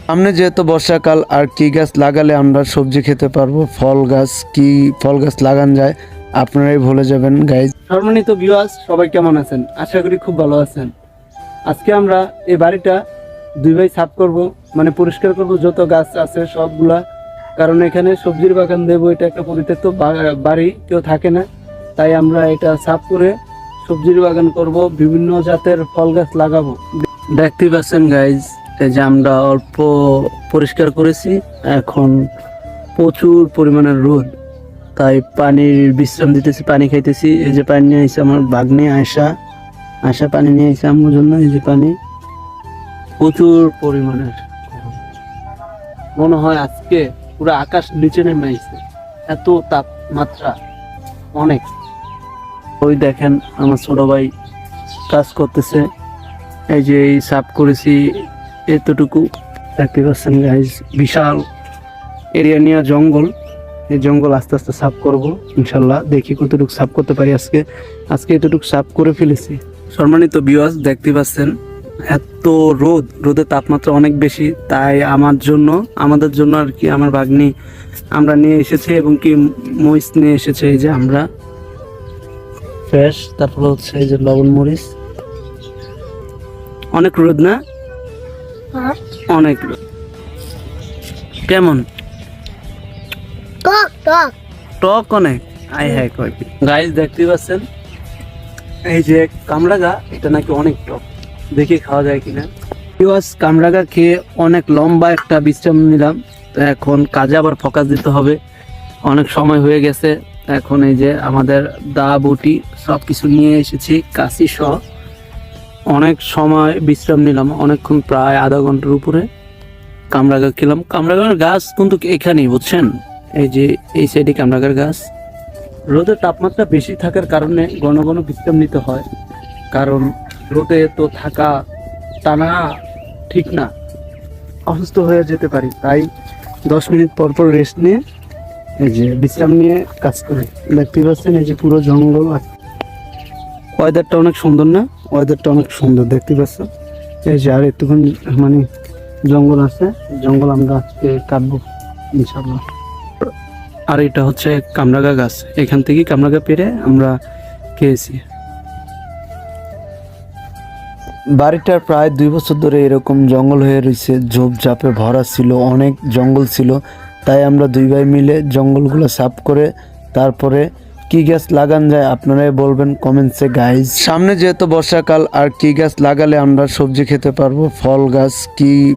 সামনে যেহেতু বর্ষাকাল, আর কি গাছ লাগালে আমরা সবজি খেতে পারবো, ফল গাছ, কি ফল গাছ লাগান যায় আপনারাই ভুলে যাবেন গাইজ। সম্মানিত ভিউয়ার্স, সবাই কেমন আছেন? আশা করি খুব ভালো আছেন। আজকে আমরা এই বাড়িটা দুই ভাই সাফ করব, মানে পরিষ্কার করব যত গাছ আছে সবগুলা, কারণ এখানে সবজির বাগান দেবো। এটা একটা পরিত্যক্ত বাড়ি, কেউ থাকে না, তাই আমরা এটা সাফ করে সবজির বাগান করব, বিভিন্ন জাতের ফল গাছ লাগাবো। দেখতেই পাচ্ছেন গাইজ, এই যে আমরা অল্প পরিষ্কার করেছি, এখন প্রচুর পরিমাণের রোদ, তাই পানির বিশ্রাম দিতেছি, পানি খাইতেছি। এই যে পানি নিয়ে আসছে আমার ভাগ্নে আশা পানি নিয়ে আসছে আমার জন্য। এই যে পানি প্রচুর পরিমাণের, মনে হয় আজকে পুরো আকাশ নিচে নেমে আসছে, এত তাপমাত্রা অনেক। ওই দেখেন আমার ছোট ভাই কাজ করতেছে। এই যে এই সাফ করেছি এতটুকু, দেখতে পাচ্ছেন গাইজ, বিশাল এরিয়া নিয়ে জঙ্গল। এই জঙ্গল আস্তে আস্তে সাফ করব ইনশাল্লাহ, দেখি কতটুকু সাফ করতে পারি। আজকে এতটুকু সাফ করে ফেলেছি। সম্মানিত ভিউয়ার্স, দেখতে পাচ্ছেন এত রোদের তাপমাত্রা অনেক বেশি, তাই আমাদের জন্য আর কি আমার ভাগ্নি আমরা নিয়ে এসেছে, এবং কি মরিচ নিয়ে এসেছে। এই যে আমরা ফ্রেশ, তারপর হচ্ছে এই যে লবণ মরিচ। অনেক রোদ না? অনেক রোদ। কেমন টক অনেক, আই হ্যাঁ কয় গাইজ, দেখতে পাচ্ছেন এই যে কামরাঙা, এটা নাকি অনেক টক, দেখে খাওয়া যায় কিনা। কামরাঙা খেয়ে অনেক লম্বা একটা বিশ্রাম নিলাম। তো এখন কাজে আবার ফোকাস দিতে হবে, অনেক সময় হয়ে গেছে। এখন এই যে আমাদের দা বটি সব কিছু নিয়ে এসেছি, কাশি সহ। অনেক সময় বিশ্রাম নিলাম, অনেকক্ষণ, প্রায় আধা ঘন্টার উপরে। কামরাঙা খেলাম। কামরাঙার গাছ কিন্তু এখানেই, বুঝছেন, এই যে এই সাইডে কামরাঙার গাছ। রোদের তাপমাত্রা বেশি থাকার কারণে ঘন ঘন বিশ্রাম নিতে হয়, কারণ রোদে তো থাকা টানা ঠিক না, অসুস্থ হয়ে যেতে পারি। তাই 10 মিনিট পর পর রেস্ট নিয়ে এই যে বিশ্রাম নিয়ে কাজ করি। দেখতে পাচ্ছেন এই যে পুরো জঙ্গল। ওয়েদারটা অনেক সুন্দর না? ওয়েদারটা অনেক সুন্দর, দেখতে পাচ্ছেন। এই যে আর একটুখানি মানে জঙ্গল আছে, জঙ্গল আমরা আজকে কাটবো ইনশাল্লাহ। আর এটা হচ্ছে কামরাঙা গাছ, এখান থেকে কামরাঙা পেরে আমরা খেয়েছি। বাড়িটার প্রায় 2 বছর ধরে এরকম জঙ্গল হয়ে রয়েছে, ঝোপঝাপে ভরা ছিল, অনেক জঙ্গল ছিল। তাই আমরা দুই ভাই মিলে জঙ্গলগুলো সাফ করে তারপরে কি গাছ লাগান যায় আপনারাই বলবেন কমেন্টসে গাইজ। সামনে যেহেতু বর্ষাকাল, আর কি গাছ লাগালে আমরা সবজি খেতে পারবো, ফল গাছ, কি